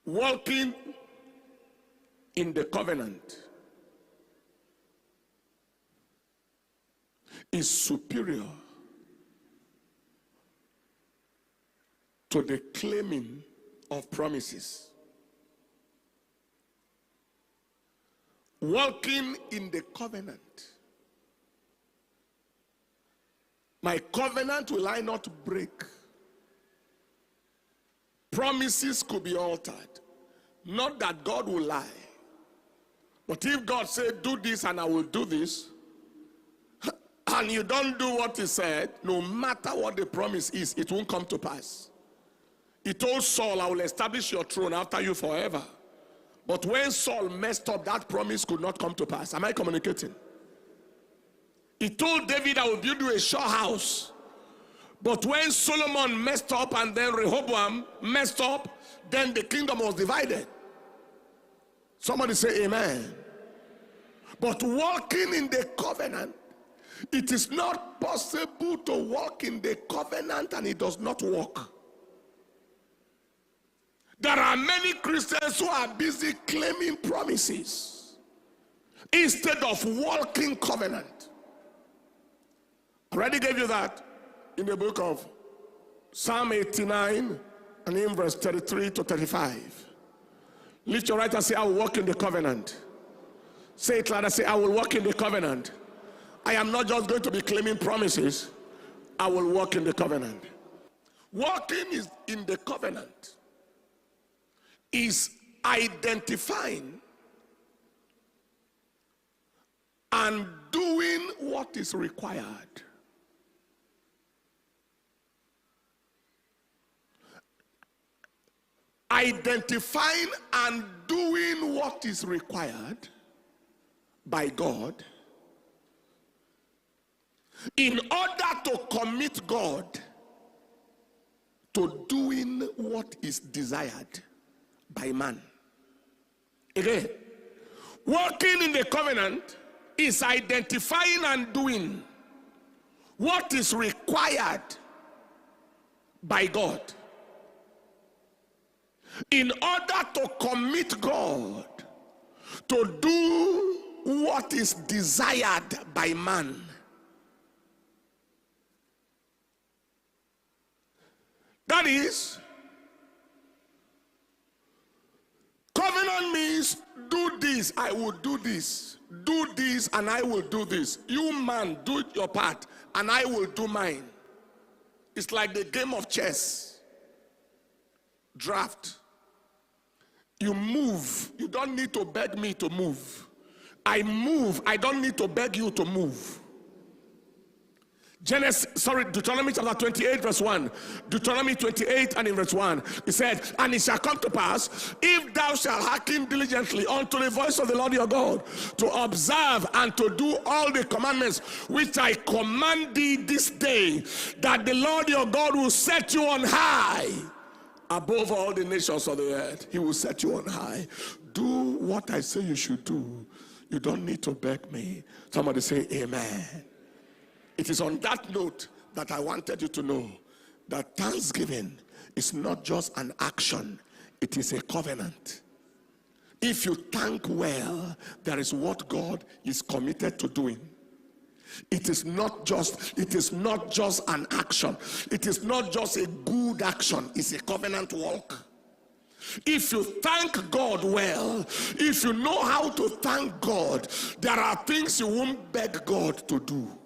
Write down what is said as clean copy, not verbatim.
Walking in the covenant is superior to the claiming of promises. Walking in the covenant. My covenant will I not break. Promises could be altered. Not that God will lie. But if God said, do this and I will do this, and you don't do what he said, no matter what the promise is, it won't come to pass. He told Saul, I will establish your throne after you forever. But when Saul messed up, that promise could not come to pass. Am I communicating? He told David, I will build you a sure house. But when Solomon messed up and then Rehoboam messed up, then the kingdom was divided. Somebody say amen. But walking in the covenant, it is not possible to walk in the covenant and it does not work. There are many Christians who are busy claiming promises instead of walking covenant. I already gave you that in the book of Psalm 89 and in verse 33 to 35. Lift your right hand and say, I will walk in the covenant. Say it louder, say, I will walk in the covenant. I am not just going to be claiming promises. I will walk in the covenant. Walking is in the covenant is identifying and doing what is required. Identifying and doing what is required by God in order to commit God to doing what is desired by man. Again, walking in the covenant is identifying and doing what is required by God in order to commit God to do what is desired by man. That is, covenant means do this, I will do this. Do this and I will do this. You man, do your part and I will do mine. It's like the game of chess. Draft. You move. You don't need to beg me to move. I move. I don't need to beg you to move. Deuteronomy chapter 28 verse 1. Deuteronomy 28 and in verse 1. It said, and it shall come to pass, if thou shalt hearken diligently unto the voice of the Lord your God, to observe and to do all the commandments which I command thee this day, that the Lord your God will set you on high above all the nations of the earth. He will set you on high. Do what I say you should do. You don't need to beg me. Somebody say amen. It is on that note that I wanted you to know that thanksgiving is not just an action, it is a covenant. If you thank well, there is what God is committed to doing. It is not just an action. It is not just a good action. It's a covenant walk. If you thank God well, if you know how to thank God, there are things you won't beg God to do.